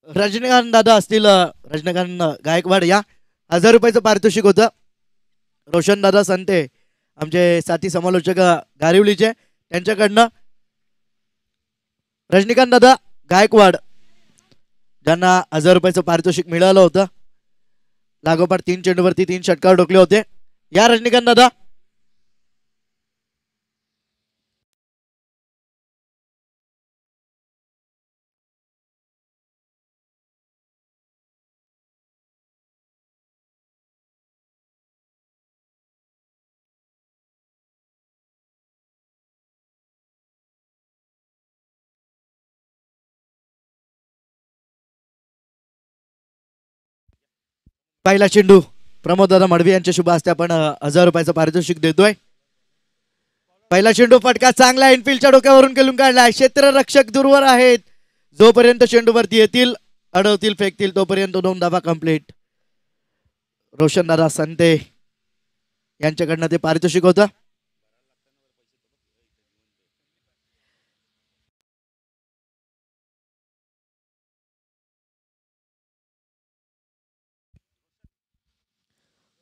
रजनीकांत दादा असतील, रजनीकांत गायकवाड या 1000 रुपयाचं पारितोषिक होतं. रोशन दादा संते आमचे साथी समालोचक गारिवलीचे त्यांच्याकडनं रजनीकांत दादा गायकवाड ज्यांना 1000 रुपयाचं पारितोषिक मिळालं होतं. लागोपाठ 3 चेंडूवरती 3 षटकार ठोकले होते. या रजनीकांत दादा. पहिला चेंडू प्रमोद दादा मडवी यांच्या शुभ हस्ते आपण 1000 रुपयाचं पारितोषिक देतोय. पहिला चेंडू फटका चांगला इनफिल्डच्या डोक्यावरून खेळून काढलाय. क्षेत्ररक्षक दूरवर आहेत. जोपर्यंत चेंडूवरती येतील, अडवतील, फेकतील तोपर्यंत 2 धावा कंप्लीट. रोशन दादा संते यांच्याकडनं ते पारितोषिक होतं.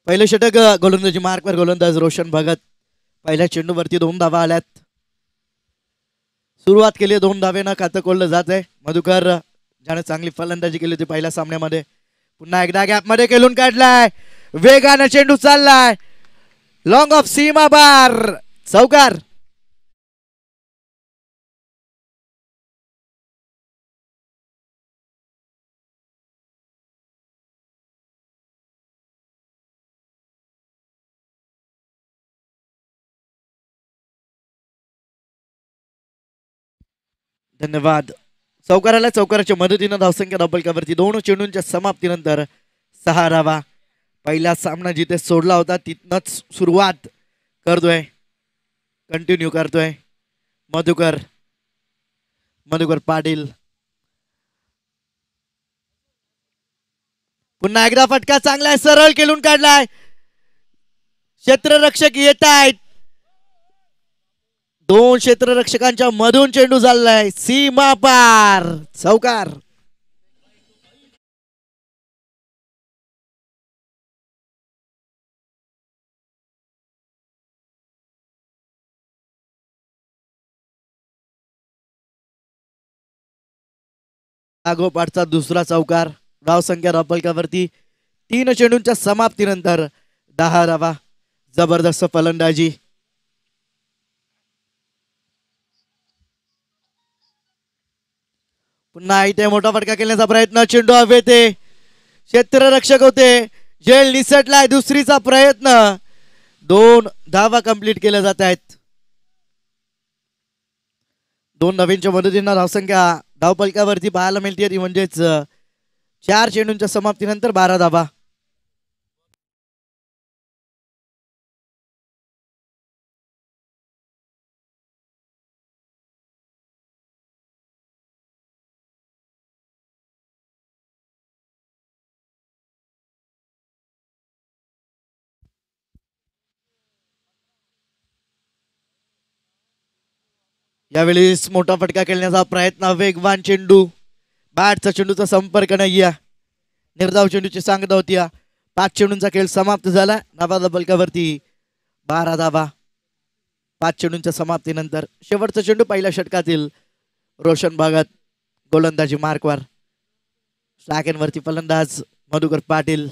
पहिले षटक गोलंदाजी मार्कवर गोलंदाज रोशन भगत. पहिल्या चेंडूवरती 2 धावा आल्यात. सुरुवात केली 2 धावेनं खातं कोल्लं जात आहे. मधुकर ज्याने चांगली फलंदाजी केली होती पहिल्या सामन्यामध्ये, पुन्हा एकदा गॅपमध्ये खेळून काढलाय. वेगानं चेंडू चाललाय. लॉंग ऑफ सीमा बार चौकार. धन्यवाद. चौकाराला चौकाराच्या मदतीनं धावसंख्या धावफलकावरती 2 चेंडूंच्या समाप्तीनंतर 6 धावा. पहिला सामना जिथे सोडला होता तिथनच सुरुवात करतोय, कंटिन्यू करतोय मधुकर पाटील. पुन्हा एकदा फटका चांगला सरळ खेळून काढलाय. क्षेत्ररक्षक येत आहेत. 2 क्षेत्ररक्षकांच्या मधून चेंडू चाललाय. सीमा पार चौकार. लागोपाठचा दुसरा चौकार. धावसंख्या धावफलकावरती 3 चेंडूंच्या समाप्तीनंतर 10 धावा. जबरदस्त फलंदाजी. पुन्हा इथे मोठा फटका खेळण्याचा प्रयत्न. चेंडू हवेते. क्षेत्ररक्षक होते. झेल निसटलाय. दुसरीचा प्रयत्न. 2 धावा कंप्लीट केल्या जात आहेत. 2 धावांच्या मदतीनं धावसंख्या धावफलकावरती पाहायला मिळते ती म्हणजेच 4 चेंडूंच्या समाप्तीनंतर 12 धावा. यावेळी मोठा फटका खेळण्याचा प्रयत्न. वेगवान चेंडू. बॅटचा चेंडूचा संपर्क नाही. निर्धाव चेंडूची सांगता होती. 5 चेंडूंचा खेळ समाप्त झाला. धावा फलकावरती 12 धावा. 5 चेंडूंच्या समाप्तीनंतर शेवटचा चेंडू पहिल्या षटकातील रोशन भगत. गोलंदाजी मार्कवर. स्ट्रायकरवरती फलंदाज मधुकर पाटील.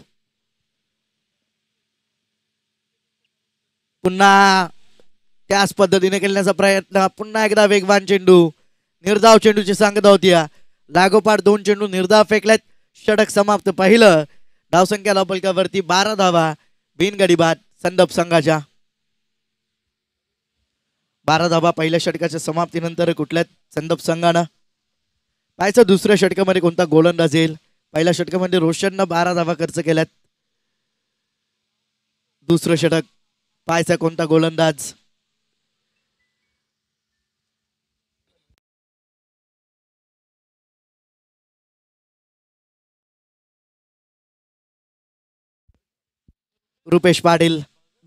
पुन्हा त्याच पद्धतीने खेळण्याचा प्रयत्न. पुन्हा एकदा वेगवान चेंडू. निर्धाव चेंडूची सांगता होती. लागोपाठ 2 चेंडू निर्धाव फेकल्यात. षटक समाप्त. पहिलं. धावसंख्या धावफलकावरती 12 धावा. बिनगडी बाद संदप संघाच्या. 12 धावा पहिल्या षटकाच्या समाप्तीनंतर कुठल्याच संदप संघानं. पाहायचं दुसऱ्या षटकामध्ये कोणता गोलंदाज येईल. पहिल्या षटकामध्ये रोशननं 12 धावा खर्च केल्यात. दुसरं षटक पाहायचा कोणता गोलंदाज. रुपेश पाटील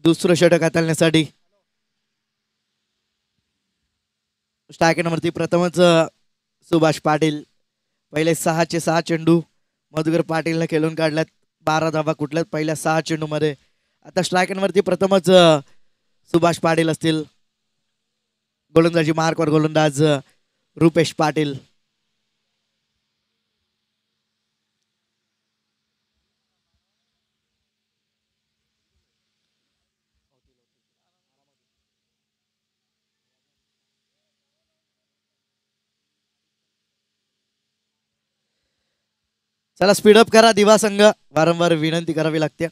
दुसरं षटक हाताळण्यासाठी. स्ट्रायकरवरती प्रथमच सुभाष पाटील. पहिले 6चे 6 चेंडू मधुकर पाटीलने खेळून काढल्यात. 12 धावा कुठल्याच पहिल्या 6 चेंडूमध्ये. आता स्ट्रायकरवरती प्रथमच सुभाष पाटील असतील. गोलंदाजी मार्कवर गोलंदाज रुपेश पाटील. चला स्पीडअप करा दिवा संघ, वारंवार विनंती करावी लागते.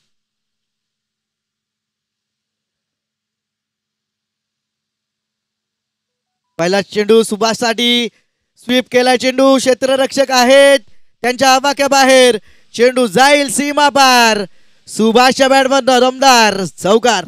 पहिला चेंडू सुभाष साठी स्वीप केला चेंडू. क्षेत्ररक्षक आहेत त्यांच्या आवाक्या बाहेर. चेंडू जाईल सीमा पार. सुभाषच्या बॅटमधून दमदार चौकार.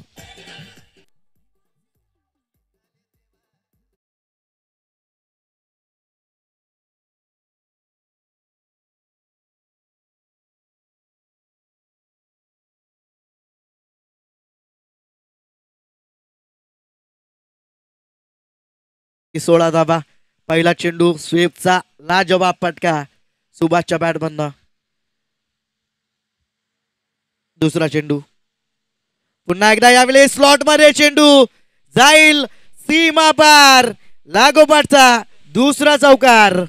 की 16 धाबा. पहिला चेंडू स्वीपचा लाजवाब फटका सुभाषच्या बॅटमधनं. दुसरा चेंडू पुन्हा एकदा यावेळी स्लॉट मध्ये चेंडू जाईल सीमा पार. लागोपाठचा दुसरा चौकार.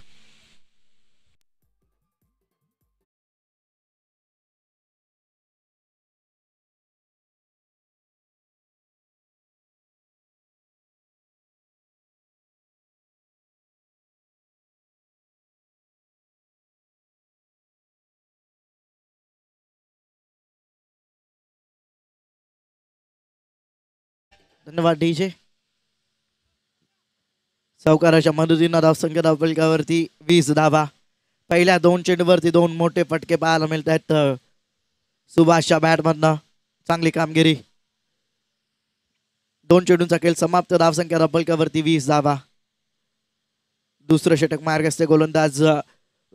धन्यवाद डीजे. चौकाराच्या मदतीनं धावसंख्या धावफलकावरती 20 धावा. पहिल्या 2 चेंडूवरती 2 मोठे फटके पाहायला मिळत आहेत सुभाषच्या बॅटमधनं. चांगली कामगिरी. 2 चेंडूंचा खेळ समाप्त. धावसंख्या धावफलकावरती 20 धावा. दुसरं षटक मार्गस्थ गोलंदाज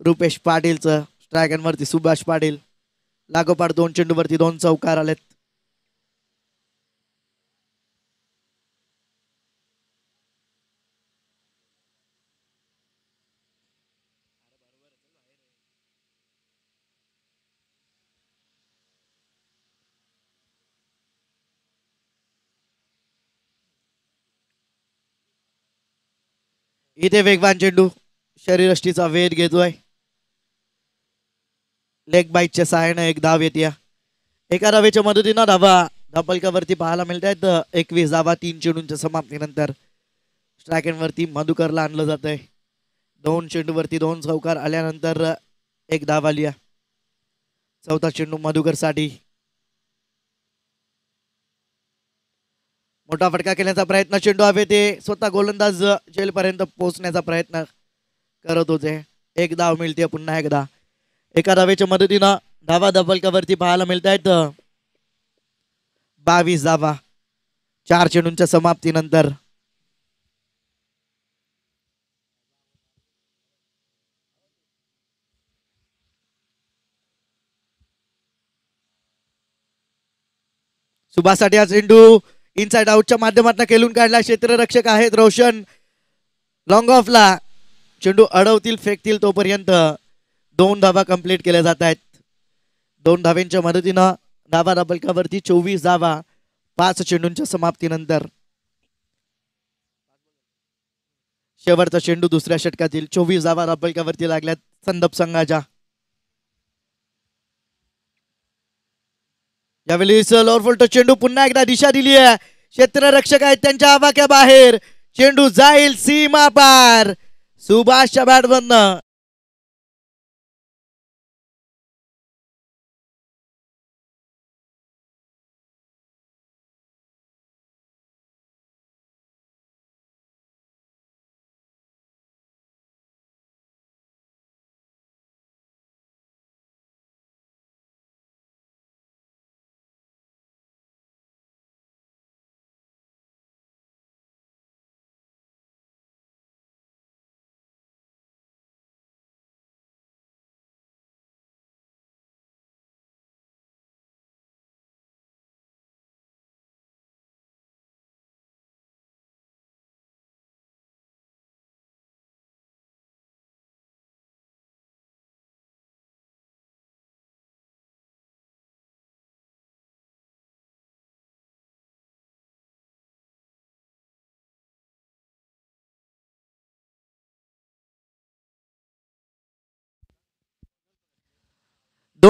रुपेश पाटीलचं. स्ट्रायकरवरती सुभाष पाटील. लागोपाठ 2 चेंडूवरती 2 चौकार आलेत. इथे वेगवान चेंडू शरीरयष्टीचा वेध घेतोय. लेग बाईटच्या सहाय्याने एक धाव येते. एका धावेच्या मदतीनं धावा धावफलकावरती पाहायला मिळत आहेत. 21 धावा 3 चेंडूंच्या समाप्तीनंतर. स्ट्रायकरवरती मधुकरला आणलं जात आहे. 2 चेंडूवरती 2 चौकार आल्यानंतर एक धाव आली. चौथा चेंडू मधुकर साठी. मोठा फटका केल्याचा प्रयत्न. चेंडू हवे ते स्वतः गोलंदाज जेलपर्यंत पोहोचण्याचा प्रयत्न करत होते. एक धाव मिळते पुन्हा एकदा. एका धावेच्या मदतीनं धावा धावफलकावरती पाहायला मिळत आहेत 22 धावा 4 चेंडूंच्या समाप्तीनंतर. सुभाषसाठी हा चेंडू इनसाइड आउटच्या माध्यमातून खेळून काढला. क्षेत्ररक्षक आहेत रोशन. लॉंग ऑफला चेंडू अडवतील फेकतील तोपर्यंत 2 धावा कंप्लीट केल्या जात आहेत. 2 धावेंच्या मदतीनं धावा धावफलकावरती 24 धावा 5 चेंडूंच्या समाप्तीनंतर. शेवटचा चेंडू दुसऱ्या षटकातील. 24 धावा धावफलकावरती लागल्यात संदप संघाच्या. यावेळी लोअर फुलटो चेंडू पुन्हा एकदा दिशा दिली आहे. क्षेत्ररक्षक आहेत त्यांच्या आवाक्या बाहेर. चेंडू जाईल सीमा पार. सुभाषच्या बॅटमधनं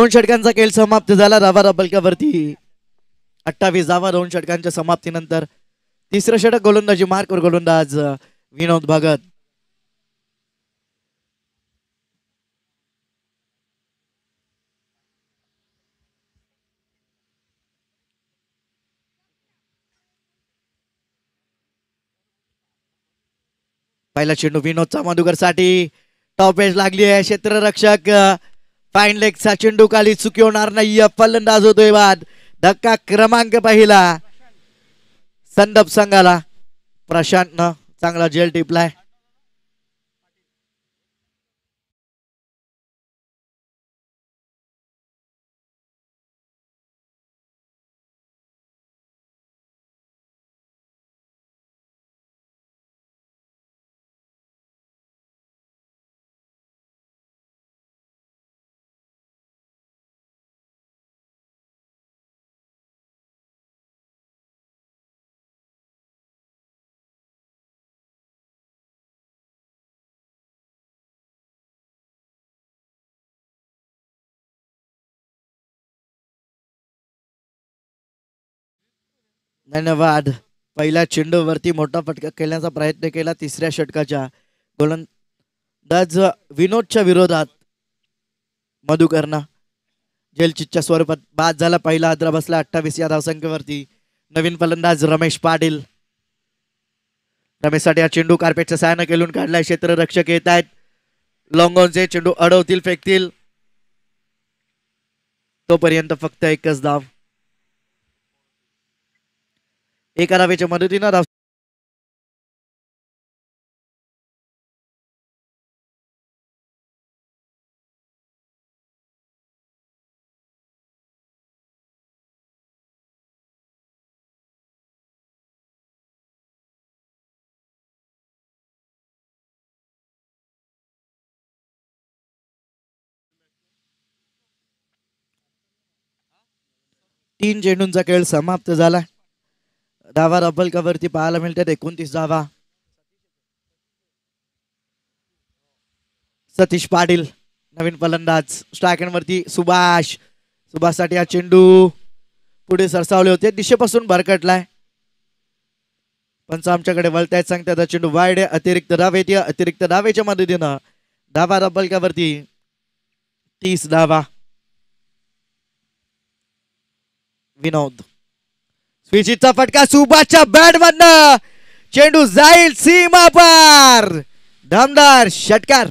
2 षटकांचा खेळ समाप्त झाला धावा फलकावरती 28 धावा 2 षटकांच्या समाप्तीनंतर तिसरं षटक गोलंदाजी मार्कवर गोलंदाज विनोद भगत. पहिला चेंडू विनोदचा मधुकर साठी टॉप एज लागली आहे. क्षेत्ररक्षक फाईन लेगचा चेंडू खाली चुकी होणार नाही. फलंदाज होतोय बाद. धक्का क्रमांक पहिला संदप संघाला. प्रशांतनं चांगला जेल टिपलाय. धन्यवाद. पहिल्या चेंडूवरती मोठा फटका खेळण्याचा प्रयत्न केला तिसऱ्या षटकाच्या गोलंदाज विनोदच्या विरोधात मधुकरनं जेलचितच्या स्वरूपात बाद झाला. पहिला हादरा बसला 28 या धावसंख्येवरती. नवीन फलंदाज रमेश पाटील. रमेशसाठी हा चेंडू कार्पेटच्या सहाय्याने खेळून काढलाय. क्षेत्ररक्षक येत आहेत. लॉंगॉनचे चेंडू अडवतील फेकतील तोपर्यंत फक्त एकच धाव. एका धावेच्या मदतीनं धाव 3 चेंडूंचा खेळ समाप्त झाला. धावा फलकावरती पाहायला मिळतात 29 धावा. सतीश पाटील नवीन फलंदाज. स्ट्रायकरवरती सुभाषसाठी हा चेंडू पुढे सरसावले होते. दिशेपासून भरकटलाय. पंच आमच्याकडे वळतायत सांगतात चेंडू वाईड आहे. अतिरिक्त धाव येते. अतिरिक्त धावेच्या मदतीनं धावा फलकावरती 30 धावा. विनोद स्विचिचा फटका सुभाषच्या बॅट मधनं चेंडू जाईल सीमा पार. दमदार षटकार.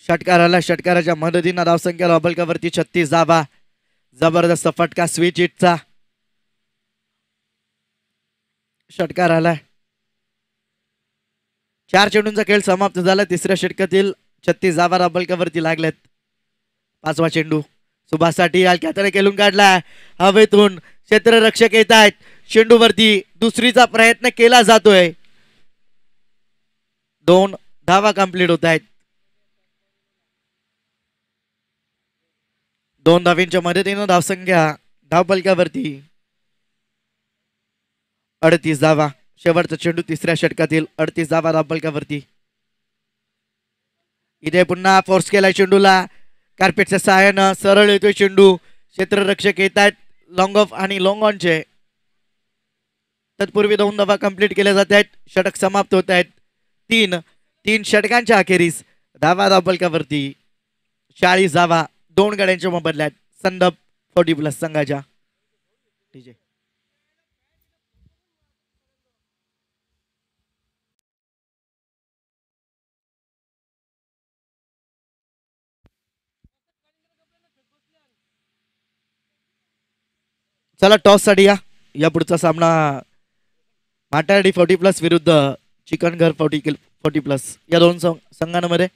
षटकाराला षटकाराच्या मदतीनं धावसंख्या फलकावरती 36 धावा. जबरदस्त फटका स्विच हिटचा. षटकार आलाय. 4 चेंडूंचा खेळ समाप्त झाला. तिसऱ्या षटकातील 36 धावा फलकावरती लागल्यात. 5वा चेंडू सुभाषसाठी हलक्यातने खेळून काढलाय. हवेतून क्षेत्ररक्षक येत आहेत. चेंडूवरती दुसरीचा प्रयत्न केला जातोय. 2 धावा कंप्लीट होत आहेत. 2 धावींच्या मदतीनं धावसंख्या धावफलकावरती 38 धावा. शेवटचा चेंडू तिसऱ्या षटकातील 38 धावा धावफलकावरती. इथे पुन्हा फोर्स केलाय चेंडूला. कार्पेटच्या सहाय्यानं सरळ येतोय चेंडू. क्षेत्ररक्षक येत आहेत लॉंग ऑफ आणि लॉंग ऑनचे. तत्पूर्वी 2 धावा कंप्लीट केल्या जात आहेत. षटक समाप्त होत आहेत. 3 षटकांच्या अखेरीस धावा धावफलकावरती 40 धावा 2 गड्यांच्या मोबदल्यात संदप 40+ संघाच्या. चला टॉस साठी या पुढचा सामना माटाडी 40+ विरुद्ध चिकनघर 40+. या 2 संघांमध्ये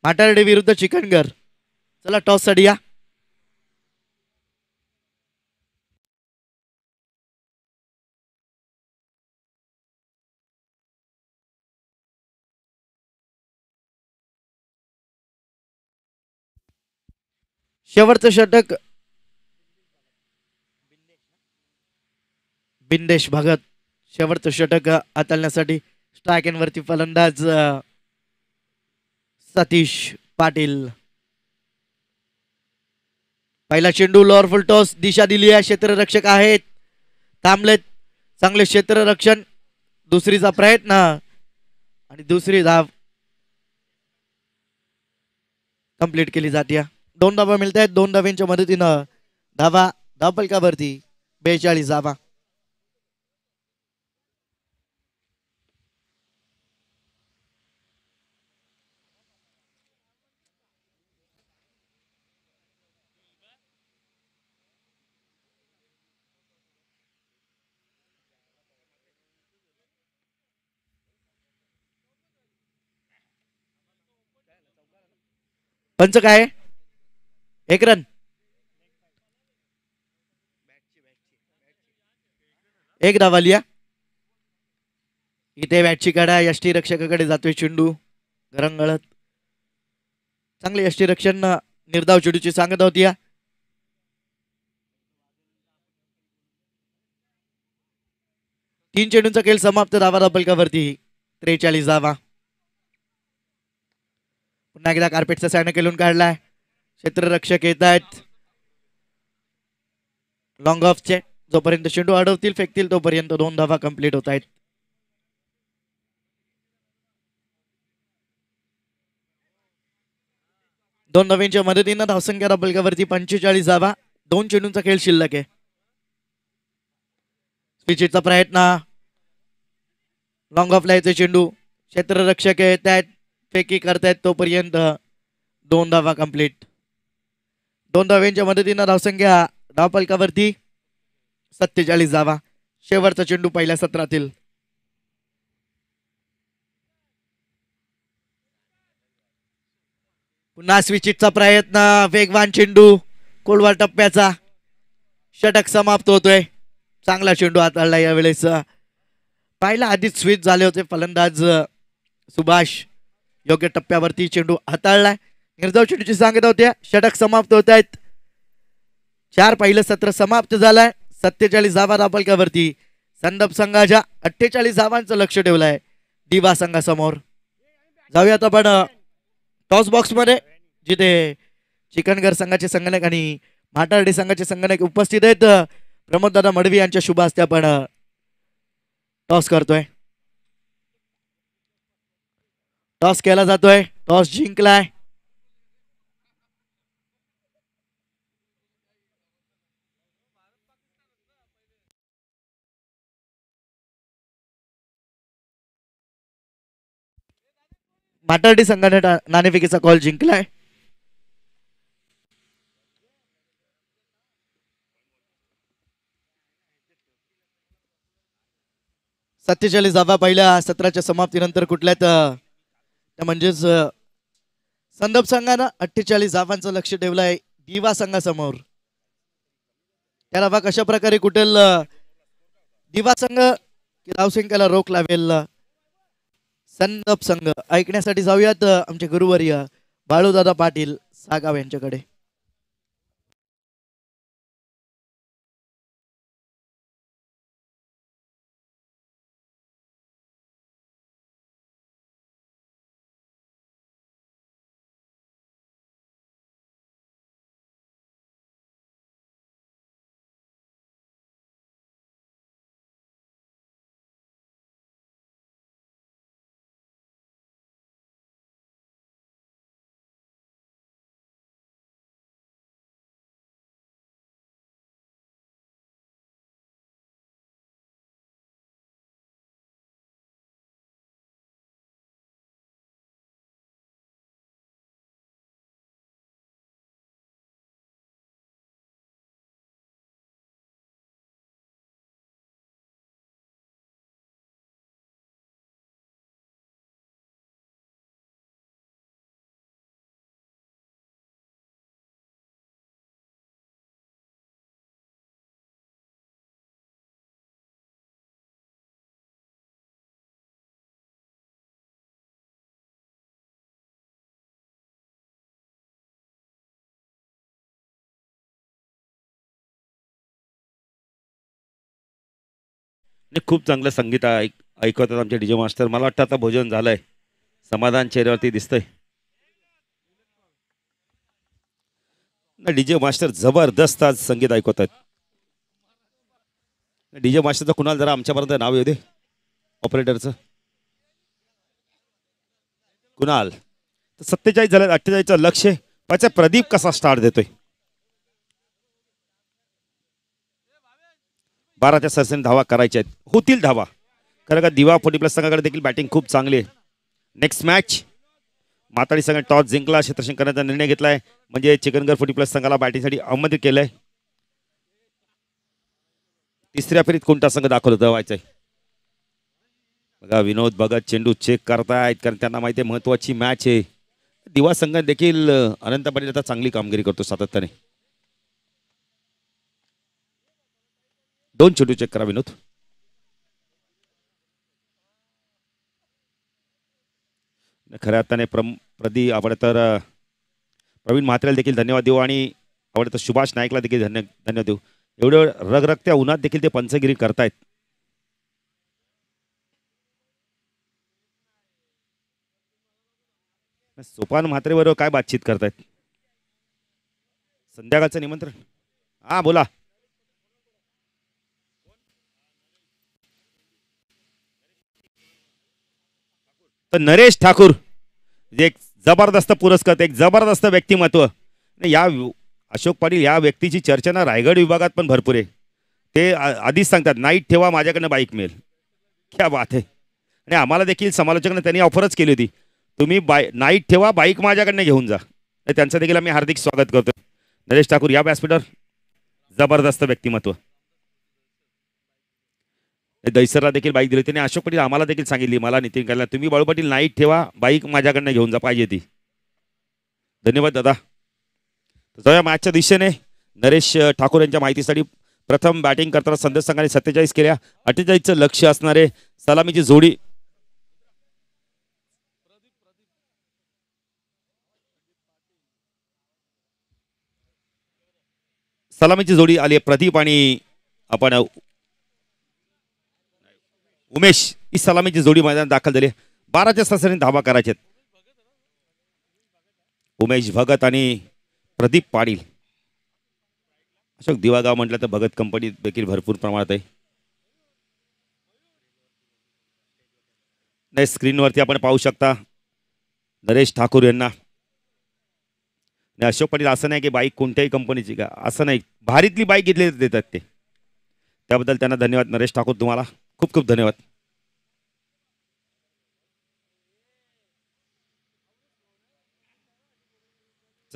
माटाडी विरुद्ध चिकनघर. चला टॉस साठी शेवटचं षटक बिंदेश भगत शेवटचं षटक हाताळण्यासाठी स्ट्रायक वरती फलंदाज सतीश पाटील. पहिला चेंडू लोअर फुल टॉस दिशा दिली आहे. क्षेत्ररक्षक आहेत थांबलेत. चांगले क्षेत्ररक्षण. दुसरीचा प्रयत्न आणि दुसरी धाव कंप्लीट केली जाते. 2 धावा मिळत आहेत. 2 धाव्यांच्या मदतीनं धावा धावफलकावरती 42 धावा. पंच काय 1 रन 1 धावा लिया. इथे बॅटची काढा यष्टी रक्षकाकडे जातोय चेंडू घरंगळत. चांगले यष्टी रक्षण निर्धाव चेंडूची सांगत होती. 3 चेंडूंचा खेळ समाप्त. धावा धावफलकावरती 43 धावा. पुन्हा एकदा कार्पेटचा सॅन खेळून काढलाय. क्षेत्ररक्षक येत आहेत लॉंग ऑफचे. जोपर्यंत चेंडू अडवतील फेकतील तोपर्यंत 2 धावा कंप्लीट होत आहेत. दोन धाव्यांच्या मदतीनं धावसंख्या धावफलकावरती 45 धावा. 2 चेंडूंचा खेळ शिल्लक आहे. स्विचिटचा प्रयत्न लॉंग ऑफला यायचे चेंडू. क्षेत्ररक्षक येत आहेत फेकी करतायत तोपर्यंत 2 धावा कंप्लीट. 2 धाव्यांच्या मदतीनं धावसंख्या धावफलकावरती 47 धावा. शेवटचा चेंडू पहिल्या सत्रातील. पुन्हा स्विचिटचा प्रयत्न वेगवान चेंडू कोलवा टप्प्याचा. षटक समाप्त होतोय. चांगला चेंडू हाताळला यावेळेस. पाहिला आधीच स्विच झाले होते फलंदाज सुभाष. योग्य टप्प्यावरती चेंडू हाताळलाय. निर्धाव चेंडूची सांगत होत्या. षटक समाप्त होत आहेत. 4 पहिलं सत्र समाप्त झालंय. 47 धावा धावफलकावरती संदप संघाच्या 48 धावांचं लक्ष ठेवलंय दिवा संघासमोर. जाऊयात आपण टॉस बॉक्स मध्ये जिथे चिकनगर संघाचे संगणक आणि म्हाटारडी संघाचे संगणक उपस्थित आहेत. प्रमोद दादा मडवी यांच्या शुभ हस्ते आपण टॉस करतोय. टॉस केला जातोय. टॉस जिंकलाय म्हाटारडी संघाने. नाणेफेकीचा कॉल जिंकलाय. सत्तेचाळीस धावा पहिल्या सत्राच्या समाप्तीनंतर कुठल्यात म्हणजेच संदप संघानं 48 धावांचं लक्ष ठेवलंय दिवा संघासमोर. त्याला बघ कशा प्रकारे कुठेल दिवा संघ धावसंख्येला रोख लावेल संदप संघ ऐकण्यासाठी जाऊयात आमचे गुरुवर्य बाळूदादा पाटील सागाव यांच्याकडे. आणि खूप चांगलं संगीत ऐकवतात आमचे डीजे मास्टर. मला वाटतं आता भोजन झालंय. समाधान चेहऱ्यावरती दिसतंय. डीजे मास्टर जबरदस्त आज संगीत ऐकवतात. डीजे मास्टरचं कुणाल जरा आमच्यापर्यंत नाव येऊ दे ऑपरेटरचं. कुणाल. 47 झालं, 48चं लक्ष. पाचा प्रदीप कसा स्टार्ट देतोय. 12च्या सरसेने धावा करायच्या आहेत. होतील धावा. कारण का दिवा 40+ संघाकडे देखील बॅटिंग खूप चांगली आहे. नेक्स्ट मॅच माताडी संघ टॉस जिंकला, क्षेत्ररक्षण करण्याचा निर्णय घेतलाय. म्हणजे चिकनगर 40+ संघाला बॅटिंगसाठी आमंत्रित केलंय. तिसऱ्या फेरीत कोणता संघ दाखल व्हायचाय बघा. विनोद भगत चेंडू चेक करतायत कारण त्यांना माहिती आहे महत्वाची मॅच आहे. दिवा संघ देखील अनंत पाटील आता चांगली कामगिरी करतो सातत्याने. 2 चेंडू चेक करा विनोद. खऱ्या अर्थाने प्रदीप आवडतर प्रवीण म्हात्रेला देखील धन्यवाद देऊ आणि आवडतं सुभाष नाईकला देखील धन्यवाद देऊ. एवढं रगरगत्या उन्हात देखील ते पंचगिरी करतायत. सोपान म्हात्रे बरोबर काय बातचीत करतायत. संध्याकाळचं निमंत्रण. हा बोला. तर नरेश ठाकूर एक जबरदस्त पुरस्कार, एक जबरदस्त व्यक्तिमत्व. या अशोक पाटील या व्यक्तीची चर्चा ना रायगड विभागात पण भरपूर आहे. ते आधीच सांगतात नाईट ठेवा माझ्याकडनं बाईक मिळेल. क्या बात आहे. आणि आम्हाला देखील समालोचकांना त्यांनी ऑफरच केली होती, तुम्ही नाईट ठेवा बाईक माझ्याकडनं घेऊन जा. त्यांचं देखील आम्ही हार्दिक स्वागत करतो. नरेश ठाकूर या व्यासपीठावर जबरदस्त व्यक्तिमत्व. दैसरला देखील बाईक दिली त्याने. अशोक पाटील आम्हाला देखील सांगितली, मला नितीन कायला, तुम्ही बाळू पाटील नाईट ठेवा बाईक माझ्याकडनं घेऊन जा पाहिजे ती. धन्यवाद दादा. जाऊया मॅचच्या दिशेने. नरेश ठाकूर यांच्या माहितीसाठी प्रथम बॅटिंग करताना संदेश संघाने 47 केल्या. 48चं लक्ष असणारे सलामीची जोडी. सलामीची जोडी आली प्रदीप आणि आपण उमेश. ही सलामीची जोडी मैदानात दाखल झाली. 12च्या सरसेने धावा करायचे. उमेश भगत आणि प्रदीप पाटील. अशोक दिवागाव म्हटलं तर भगत कंपनी देखील भरपूर प्रमाणात आहे. नाही स्क्रीनवरती आपण पाहू शकता नरेश ठाकूर यांना. अशोक पाटील असं नाही की बाईक कोणत्याही कंपनीची का, असं नाही, भारीतली बाईक घेतली देतात ते. त्याबद्दल त्यांना धन्यवाद. नरेश ठाकूर तुम्हाला खूप खूप धन्यवाद.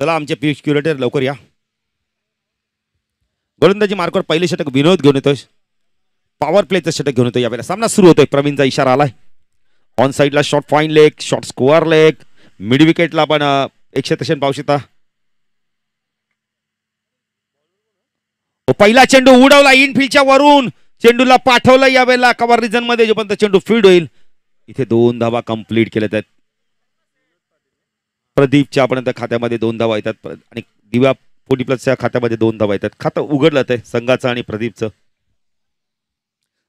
चला आमचे पीयूष क्युरेटर लवकर या. गोलंदाजी मार्कवर पहिले षटक विनोद घेऊन येतोय. पॉवर प्लेचं षटक घेऊन येतोय. यावेळेला सामना सुरू होतोय. प्रवीणचा इशारा आलाय. ऑन साईडला short fine leg, short square leg, mid विकेटला आपण एक क्षेत्रक्षण पाहू शकता. पहिला चेंडू उडवला इनफिल्डच्या वरून. चेंडूला पाठवलं यावेळेला कव्हर रिजन मध्ये, जोपर्यंत चेंडू फील्ड होईल. इथे 2 धावा कंप्लीट केल्या आहेत. प्रदीपच्या आपण खात्यामध्ये 2 धावा येतात आणि दिव्या 40+ खात्यामध्ये 2 धावा येतात. खातं उघडलं आहे संघाचं आणि प्रदीपचं.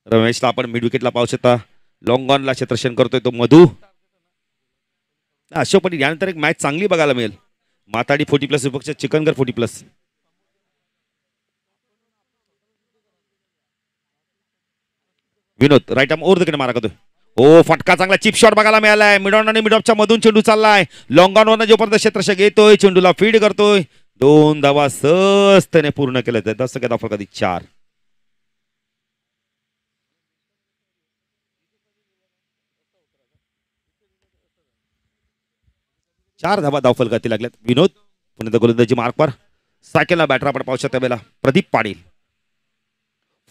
रमेशला आपण मिड विकेटला पाहू शकता. लॉंग ऑनला क्षेत्रक्षण करतोय तो मधू. अशोक पाटील यानंतर एक मॅच चांगली बघायला मिळेल. माताडी 40+ विपक्ष चिकनगर 40+. Vinod right arm over the wicket मारा करतोय. ओ फटका चांगला चिप शॉट बघायला मिळालाय. मिड ऑन आणि मिड ऑफच्या मधून चेंडू चाललाय. लॉंग ऑन वरनं जोपर्यंत क्षेत्रक्षक येतोय चेंडूला फीड करतोय. 2 धावा सहजतेने पूर्ण केल्या आहेत. 10 सेकंद फरक 4. 4 धावा धावफलकाती लागल्यात. विनोद पुन्हा गोलंदाजी मार्कवर. सायकलला बॅटर आपण पाहू शकता वेळेला प्रदीप पाटील.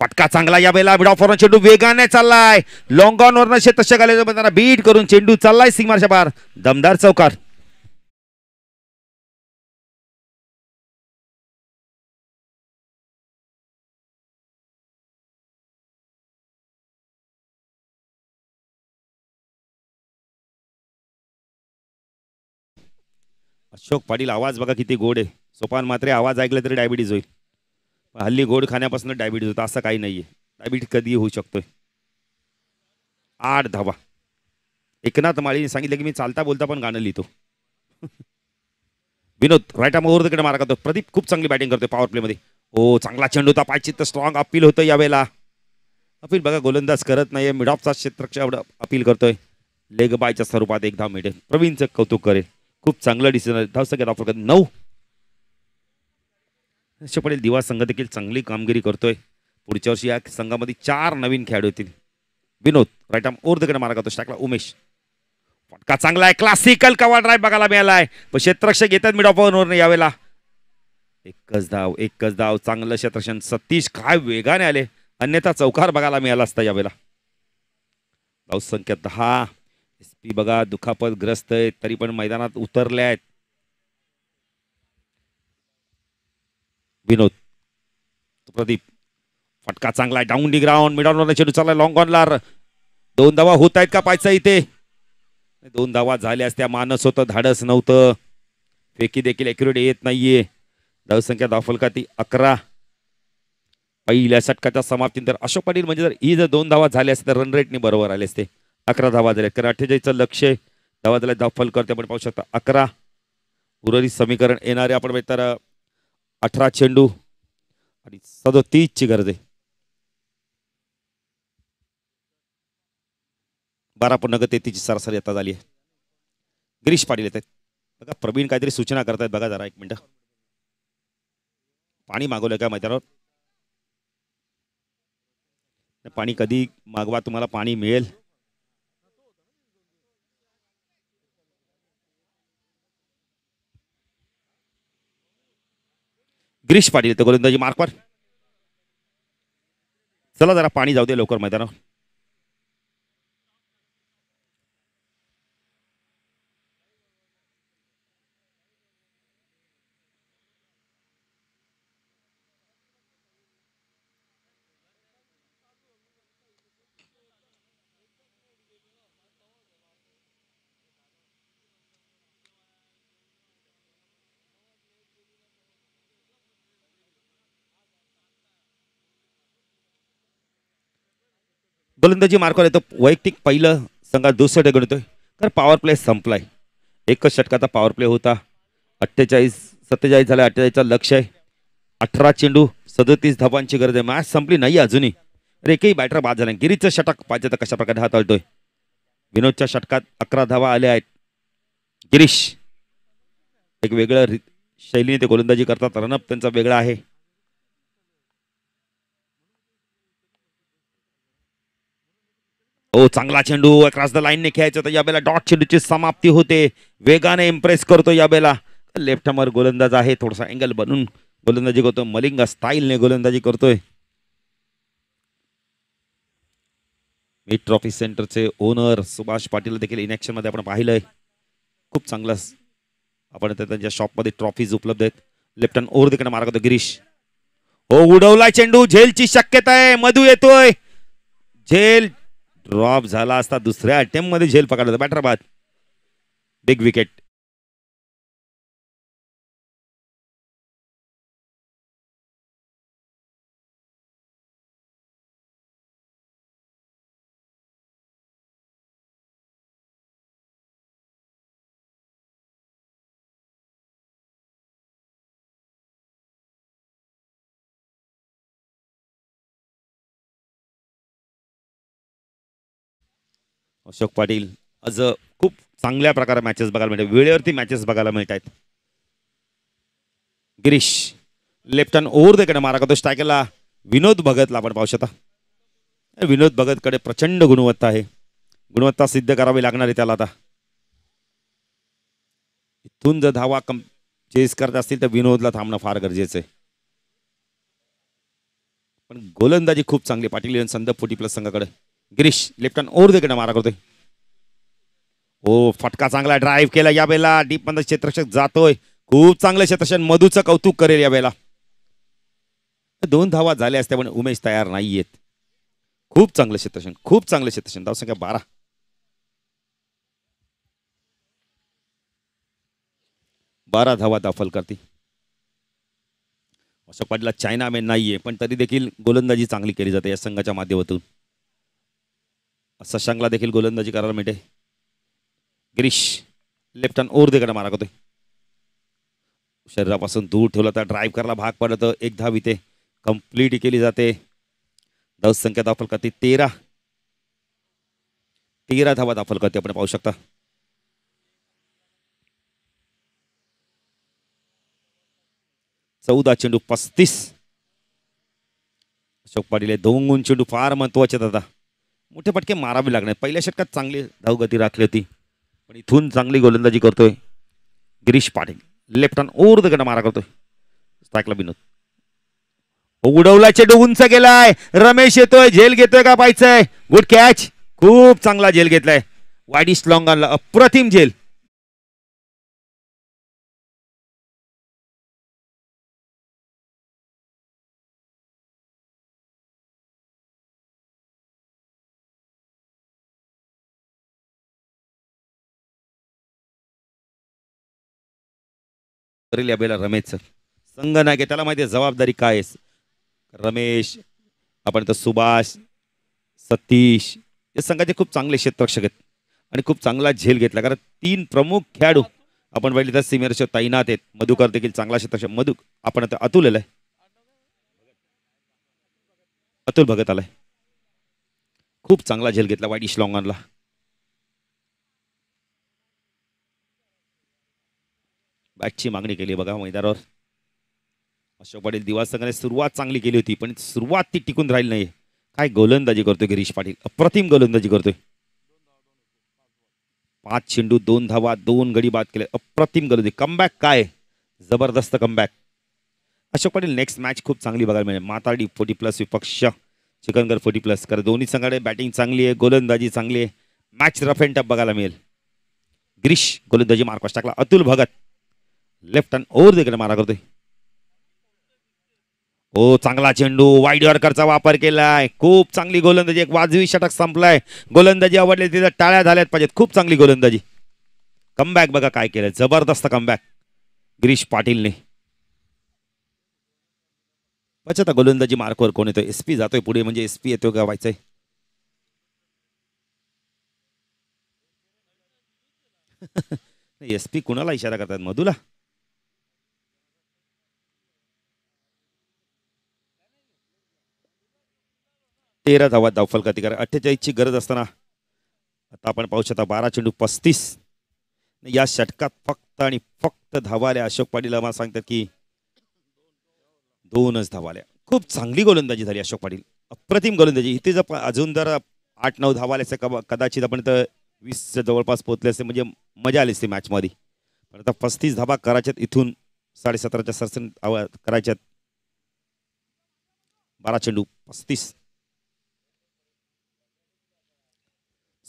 फटका चांगला या वेळेला मिड ऑफ वरून चेंडू वेगाने चाललाय. लॉंग ऑन वरनं क्षेत्रक्षक आले बीट करून चेंडू चाललाय सीमारच्या पार. दमदार चौकार. अशोक पाटील आवाज बघा किती गोड आहे. सोपान मात्र आवाज ऐकला तरी डायबिटीज होईल. हल्ली गोड खाण्यापासून डायबिटीज होतं असं काही नाहीये. डायबिटीज कधीही होऊ शकतोय. 8 धावा. एकनाथ माळीने सांगितलं की मी चालता बोलता पण गाणं लिहितो. विनोद राईट आर्म तिकडे मारा करतो. प्रदीप खूप चांगली बॅटिंग करतोय पॉवर प्ले मध्ये. ओ चांगला चेंडू होता. पायचित तर स्ट्रॉंग अपील होतं यावेळेला. अपील बघा गोलंदाज करत नाहीये. मिड ऑफचा क्षेत्ररक्षक एवढं अपील करतोय. लेग बायच्या स्वरूपात एक धाव मिळेल. प्रवीणचं कौतुक करेल. खूप चांगलं डिसिजन. धाव संख्या ऑफर 9. हर्ष पटेल दिवा संघ देखील चांगली कामगिरी करतोय. पुढच्या वर्षी या संघामध्ये 4 नवीन खेळाडू येतील. विनोद राईट आर्म तिकडे मारा करतो. स्टॅकला उमेश. फटका चांगला आहे. क्लासिकल कव्हर ड्राईव्ह बघायला मिळालाय. पण क्षेत्ररक्षक येतात मिड ऑफर यावेळेला. एकच धाव चांगलं क्षेत्ररक्षण. सतीश काय वेगाने आले. अन्यथा चौकार बघायला मिळाला असता यावेळेला. धाव संख्या 10. एसपी बघा दुखापत ग्रस्त आहेत तरी पण मैदानात उतरले आहेत. विनोद प्रदीप. फटका चांगला आहे. Down D ground. Mid on चेंडू चालला लॉंग ऑनला. 2 धावा होत आहेत का पायचा इथे. 2 धावा झाल्या असत्या. मानस होतं धाडस नव्हतं. फेकी देखील ॲक्युरेट येत नाहीये. धावसंख्या धावफलकाती 11. पहिल्या षटकाच्या समाप्तीनंतर अशोक पाटील म्हणजे जर 2 धावा झाल्या असत्या तर रन रेटने बरोबर आले असते. 11 धावा झाल्या. कारण 48चं लक्ष धावा झाल्या. धावफल करते आपण पाहू शकता 11. उर्वरित समीकरण येणारे आपण तर 18 चेंडू आणि 37 ची गरज आहे. 12.33 ची सरासरी आता झाली आहे. गिरीश पाटील येत आहेत बघा. प्रवीण काहीतरी सूचना करतायत बघा जरा. 1 मिनिट. पाणी मागवलं का मैदानावर. पाणी कधी मागवा तुम्हाला पाणी मिळेल. गिरीश पाटील येतो गोलंदाजी मार्कवर. चला जरा पाणी जाऊ दे लवकर मैदानावर. गोलंदाजी मार्कवर येतो. वैयक्तिक पहिलं संघात दुसरं ढगून येतोय. तर पॉवर प्ले संपलाय. एकच षटकाचा पॉवर प्ले होता. 47 झाला. 48चा लक्ष आहे. 18 चेंडू 37 धावांची गरज आहे. मॅच संपली नाही अजूनही. अरे एकही बॅटर बाद झाला. गिरीचं षटक पाहिजे तर कशा प्रकारे हाताळतोय. विनोदच्या षटकात 11 धावा आल्या आहेत. गिरीश एक वेगळं शैलीने ते गोलंदाजी करतात. रनअप त्यांचा वेगळा आहे. हो चांगला चेंडू अक्रॉस द लाईनने खेळायचं तर यावेळेला डॉट चेंडूची समाप्ती होते. वेगाने इम्प्रेस करतो यावेळेला. लेफ्ट हॅमर गोलंदाज आहे. थोडासा अँगल बनून गोलंदाजी करतो. मलिंगा स्टाईलने गोलंदाजी करतोय. मिड ट्रॉफी सेंटरचे ओनर सुभाष पाटील देखील इनॅक्शन मध्ये आपण पाहिलंय. खूप चांगला आपण त्यांच्या शॉपमध्ये ट्रॉफीज उपलब्ध आहेत. लेफ्ट हँड ओव्हर तिकडे मारा करतो गिरीश. हो उडवलाय चेंडू. झेलची शक्यता आहे. मधू येतोय. झेल ड्रॉप झाला असता. दुसऱ्या अटेम्प्ट मध्ये झेल पकडला. बॅटर बाद. Big wicket. अशोक पाटील आज खूप चांगल्या प्रकारे मॅचेस बघायला मिळतात. वेळेवरती मॅचेस बघायला मिळत आहेत. गिरीश लेफ्ट हँड ओव्हर तिकडे मारा करतो. स्ट्रायकरला विनोद भगतला आपण पाहू शकता. विनोद भगतकडे प्रचंड गुणवत्ता आहे. गुणवत्ता सिद्ध करावी लागणार आहे त्याला आता. इथून जर धावा चेस करत असतील तर विनोदला थांबणं फार गरजेचं आहे. पण गोलंदाजी खूप चांगली पाटील संदप 40+ संघाकडे. गिरीश लेफ्ट हँड ओव्हर तिकडे मारा करतोय. हो फटका चांगला ड्राईव्ह केला यावेळेला. डीप मध्ये क्षेत्ररक्षक जातोय. खूप चांगलं क्षेत्ररक्षण. मधूचं कौतुक करेल यावेळेला. 2 धावा झाल्या असत्या पण उमेश तयार नाहीयेत. खूप चांगलं क्षेत्ररक्षण. खूप चांगलं क्षेत्ररक्षण. धावसंख्या 12. 12 धावा दाखल करते. अशोक पाटीलला चायना मॅन नाहीये पण तरी देखील गोलंदाजी चांगली केली जाते या संघाच्या माध्यमातून. शशांकला देखील गोलंदाजी करायला मिळते. गिरीश लेफ्ट हँड ओव्हर देकडे मारा करतोय. शरीरापासून दूर ठेवला तर ड्राईव्ह करायला भाग पडलं तर एक धाव इथे कंप्लीट केली जाते. धावसंख्या दाखल करते 13 धावा दाखल करते आपण पाहू शकता. चौदा चेंडू 35. अशोक पाटील हे 2 गुण चेंडू फार महत्वाचे आहेत. आता मोठे पटके मारावे लागणार. पहिल्या षटकात चांगली धावगती राखली होती पण इथून चांगली गोलंदाजी करतोय Girish Patil. Left hand over the गडा मारा करतोय. स्ट्राईकला विनोद. उडवला चेंडू उंच गेलाय. रमेश येतोय. झेल घेतोय का पाहायचंय. Good catch. खूप चांगला झेल घेतलाय. वाईडिश लॉंग आणला. अप्रतिम झेल. यावेळेला रमेश सर संघ नाही त्याला माहिती आहे जबाबदारी काय आहे. रमेश आपण तर सुभाष सतीश या संघाचे खूप चांगले क्षेत्ररक्षक आहेत आणि खूप चांगला झेल घेतला कारण 3 प्रमुख खेळाडू आपण पाहिले तर सिनियरचे तैनात आहेत. मधुकर देखील चांगला क्षेत्ररक्षक. मधु आपण आता अतुल आलाय. अतुल भगत आलाय. खूप चांगला झेल घेतला वाईडिश लॉंगनला. बॅटची मागणी केली बघा मैदानावर. अशोक पाटील दिवा संघाने सुरुवात चांगली केली होती पण सुरुवात ती टिकून राहिली नाही. काय गोलंदाजी करतोय गिरीश पाटील. अप्रतिम गोलंदाजी करतोय. 5 चेंडू 2 धावा 2 गडी बाद केले. अप्रतिम गोलंदाजी. कमबॅक काय जबरदस्त comeback. Ashok Patil next match खूप चांगली बघायला मिळेल. माताडी 40+ विपक्ष चिकनगर 40+ कारण दोन्ही संघाने बॅटिंग चांगली आहे गोलंदाजी चांगली आहे. मॅच रफ अँड टफ बघायला मिळेल. गिरीश गोलंदाजी मार्कस टाकला. Atul Bhagat left hand over देखील मारा करतोय. हो चांगला चेंडू वाईड यॉर्करचा वापर केलाय. खूप चांगली गोलंदाजी. एक वाजवी षटक संपलाय. गोलंदाजी आवडली तिथे टाळ्या झाल्यात पाहिजेत. खूप चांगली गोलंदाजी. कमबॅक बघा काय केलं. जबरदस्त कमबॅक गिरीश पाटीलने. आता गोलंदाजी मार्कवर कोण येतोय. एसपी जातोय पुढे म्हणजे एसपी येतोय का व्हायचंय. एसपी कुणाला इशारा करतात. मधुला. 13 धावात धावफलकाती कारण 48 ची गरज असताना आता आपण पाहू शकता 12 चेंडू 35. या षटकात फक्त आणि फक्त धावाल्या. अशोक पाटील आम्हाला सांगतात की 2च धावाल्या. खूप चांगली गोलंदाजी झाली अशोक पाटील. अप्रतिम गोलंदाजी. इथे जर अजून जर 8-9 धावाल्या कदाचित आपण तर 20 जवळपास पोहोचले असते म्हणजे मजा आली असते मॅच मध्ये. पण आता 35 धावा करायच्यात. इथून 17.5च्या सरसन करायच्यात. 12 चेंडू 35.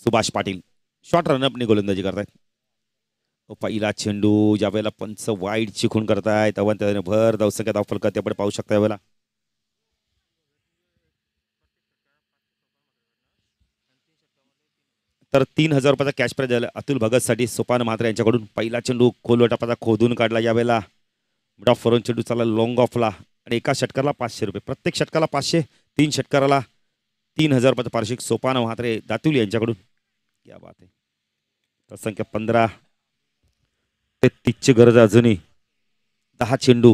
सुभाष पाटील शॉर्ट रनअपने गोलंदाजी करतायत. पहिला चेंडू ज्या वेळेला पंच वाईड चिखून करतायत त्याने भर धावसंख्या धावफलकात आपण पाहू शकता. यावेळेला तर 3000 रुपयाचा कॅश प्राइज झाला अतुल भगतसाठी. सोपान म्हात्रे यांच्याकडून पहिला चेंडू खोलवर टपाचा खोदून काढला. यावेळेला मिड ऑफ फॉरन चेंडू चालला लॉंग ऑफला आणि एका षटकाला 500 रुपये. प्रत्येक षटकाला 500. 3 षटकाराला 3000 रुपयाचं पारितोषिक सोपान म्हात्रे दातुली यांच्याकडून. क्या बात आहे. तर संख्या 15 ते 30ची गरज अजूनही. 10 चेंडू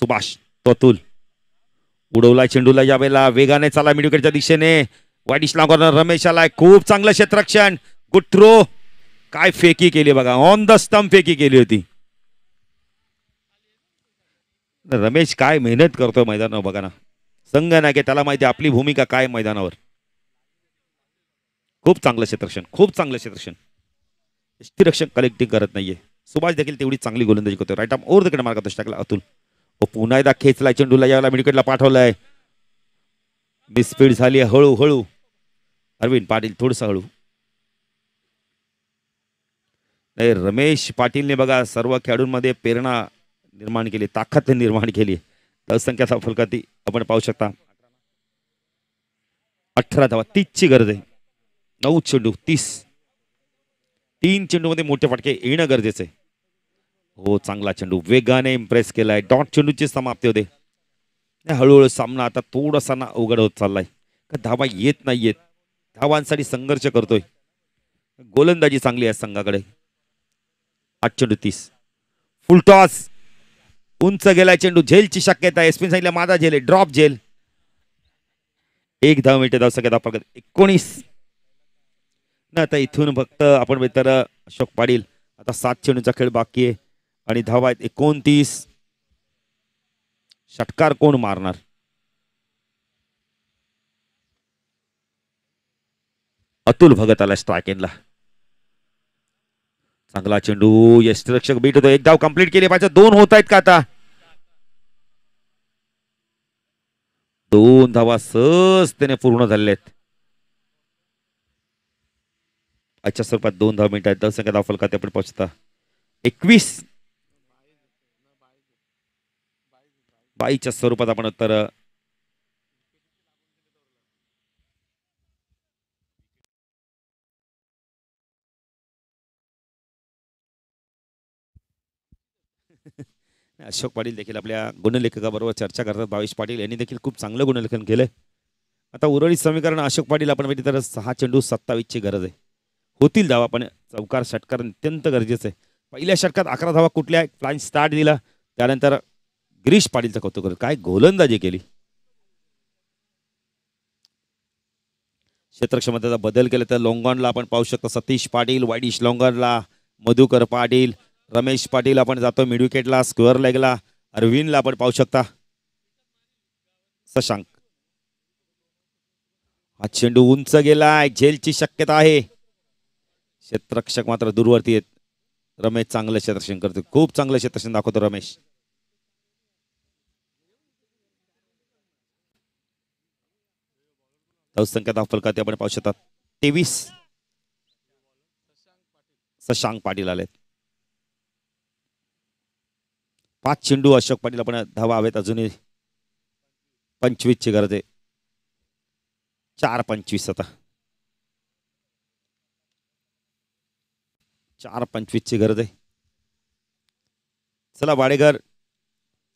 सुभाष अतुल उडवला चेंडूला. यावेळेला वेगाने चाला मिड विकेटच्या दिशेने. वाईडिश लॉंगॉर्नर रमेश आलाय. खूप चांगलं क्षेत्ररक्षण. Good throw. काय फेकी केली बघा. ऑन द स्टंप फेकी केली होती. रमेश काय मेहनत करतोय मैदानावर बघा ना. संघ नाही की त्याला माहिती आपली भूमिका काय मैदानावर. खूप चांगलं क्षेत्ररक्षण. खूप चांगलं क्षेत्ररक्षण. यष्टीरक्षक कलेक्टिंग करत नाहीये. सुभाष देखील तेवढी चांगली गोलंदाजी करतोय. राईट आर्म ओव्हर द कडे मार्गात टाकला अतुल. पुन्हा एकदा खेचला चेंडूला. यावेळेला मिड विकेटला पाठवलाय. मिसफीड झाली हळूहळू. अरविंद पाटील थोडस हळू. नाही रमेश पाटीलने बघा सर्व खेळाडूंमध्ये प्रेरणा निर्माण केली. ताकद निर्माण केली. धावसंख्या फलकाती आपण पाहू शकता. 18 धावा 30ची गरज आहे. 9 चेंडू 30. 3 चेंडू मध्ये मोठे फटके येणं गरजेचं आहे. हो चांगला चेंडू वेगाने इम्प्रेस केलाय. डॉट चेंडूची समाप्ती होते. हळूहळू सामना आता थोडासा ना अवघड होत चाललाय. का धावा येत नाहीयेत. धावांसाठी संघर्ष करतोय. गोलंदाजी चांगली आहे संघाकडे. 8-30. फुल टॉस. उंच गेलाय चेंडू. झेलची शक्यता आहे. स्पिन सांगितलं माझा झेल आहे. ड्रॉप झेल. 1 धाव मिळते. धाव संख्या 19. ना आता इथून फक्त आपण तर अशोक पाटील आता 7 चेंडूचा खेळ बाकी आहे आणि धावा आहेत 29. षटकार कोण मारणार? अतुल भगत आला स्ट्राईक एंडला. चांगला चेंडू. यष्टिरक्षक बीट होतो. 1 धाव कंप्लीट केली पाहिजे. 2 होत आहेत का आता? 2 धावा सहजतेने पूर्ण झालेल्या आहेत. आजच्या स्वरूपात 2 धाव मिळत आहेत. धाव संख्या धाव फलकात आपण पोहोचता 21. 22च्या स्वरूपात आपण तर अशोक पाटील देखील आपल्या गुणलेखकाबरोबर चर्चा करतात. भावेश पाटील यांनी देखील खूप चांगलं गुणलेखन केलंय. आता उर्वरित समीकरण अशोक पाटील आपण माहिती तर 6 चेंडू 27ची गरज आहे. होतील धावा पण चौकार षटकार अत्यंत गरजेचं आहे. पहिल्या षटकात 11 धावा कुठल्या फ्लाईंग स्टार्ट दिला. त्यानंतर गिरीश पाटीलचं कौतुक करत. काय गोलंदाजी केली. क्षेत्रक्षमतेचा बदल केला तर लोंगॉनला आपण पाहू शकतो. सतीश पाटील वाईडिश लोंगॉनला. मधुकर पाटील. रमेश पाटील आपण जातो मिड विकेटला. स्क्वेअर लेगला अरविंदला आपण पाहू शकता. शशांक. हा चेंडू उंच गेलाय. झेलची शक्यता आहे. क्षेत्ररक्षक मात्र दूरवरती आहेत. रमेश चांगलं क्षेत्ररक्षण करतो. खूप चांगलं क्षेत्ररक्षण दाखवतो रमेश. धावसंख्या धावफलकात आपण पाहू शकता 23. शशांक पाटील आलेत. 5 चेंडू अशोक पाटील आपण धावा हवेत अजूनही. 25ची गरज आहे. 4-25 आता. 4-25ची गरज आहे. चला वाडेकर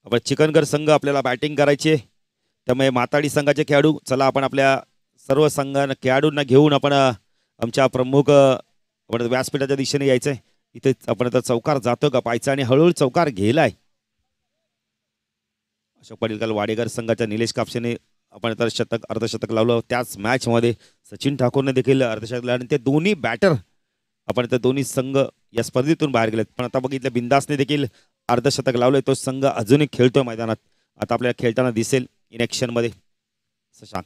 आपण चिकनगर संघ आपल्याला बॅटिंग करायची आहे. त्यामुळे माताडी संघाचे खेळाडू चला आपण आपल्या सर्व संघांना खेळाडूंना घेऊन आपण आमच्या प्रमुख आपण व्यासपीठाच्या दिशेने यायचंय. इथे आपण आता चौकार जातो का पाहायचं आणि हळूहळू चौकार गेलाय. अशोक पाटील काल वाडेकर संघाच्या निलेश कापसेने आपण तर शतक अर्धशतक लावलं. त्याच मॅच मध्ये सचिन ठाकूरने देखील अर्धशतक लावलं. ते दोन्ही बॅटर आपण तर दोन्ही संघ या स्पर्धेतून बाहेर गेलेत. पण आता बघितलं बिंदासने देखील अर्धशतक लावलंय. तो संघ अजूनही खेळतोय मैदानात. आता आपल्याला खेळताना दिसेल इन मध्ये. शशांक.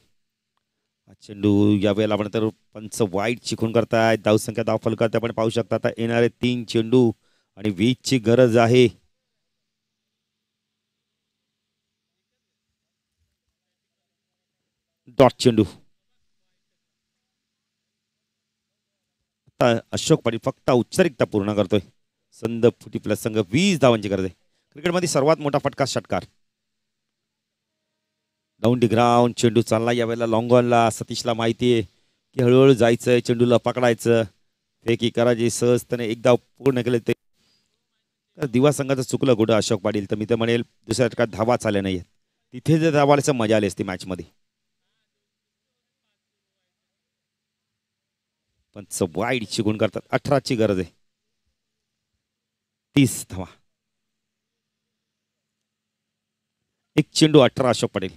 चेंडू यावेळेला आपण तर पंच वाईट चिखून करतायत. धावसंख्या धाव फलकात आपण पाहू शकता. आता येणारे 3 चेंडू आणि 20ची गरज आहे. डॉट चेंडू. आता अशोक पाटील फक्त औपचारिकता पूर्ण करतोय. संद फुटी प्लस संघ 20 धावांची गरज आहे. क्रिकेटमध्ये सर्वात मोठा फटका षटकार. डाऊन डी ग्राउंड चेंडू चालला यावेळेला लॉंगॉनला. सतीशला माहिती आहे की हळूहळू जायचंय. चेंडूला पकडायचं. फेकी करायची सहजतेने. 1 धाव पूर्ण केले ते. तर दिवा संघाचं चुकलं कुठं अशोक पाटील. तर मी तर म्हणेल दुसऱ्या षटकात धावा चालल्या नाहीये. तिथे जर धावायचं मजा आली असती मॅच मध्ये. पण वाईड चिकून करतात. 18ची गरज आहे. 30 धावा. 1 चेंडू 18 अशोक पाटील.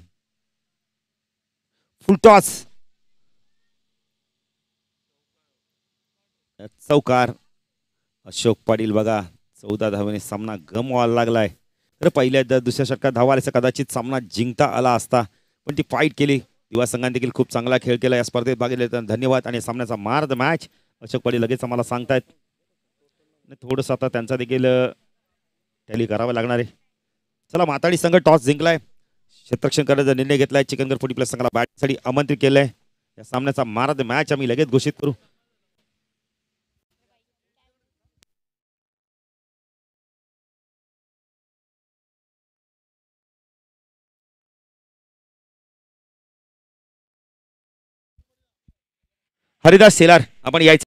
फुल टॉस. चौकार. अशोक पाटील बघा 14 धावांनी सामना गमवायला लागलाय. तर पहिल्या दुसऱ्या षटकात धावा आल्याचा कदाचित सामना जिंकता आला असता. पण ती फाईट केली. युवा संघाने देखील खूप चांगला खेळ केला. या स्पर्धेत भाग घेतला धन्यवाद. आणि सामन्याचा मार्द मॅच अशोक पाटील लगेच आम्हाला सांगतायत. थोडंसं आता त्यांचा देखील टॅली करावा लागणार आहे. चला माताडी संघ टॉस जिंकलाय. क्षेत्ररक्षण करण्याचा निर्णय घेतलाय. चिकनगर फुटी प्लस संघाला बॅटिंगसाठी आमंत्रित केलंय. या सामन्याचा मार्द मॅच आम्ही लगेच घोषित करू. हरिदास शेलार आपण यायचं.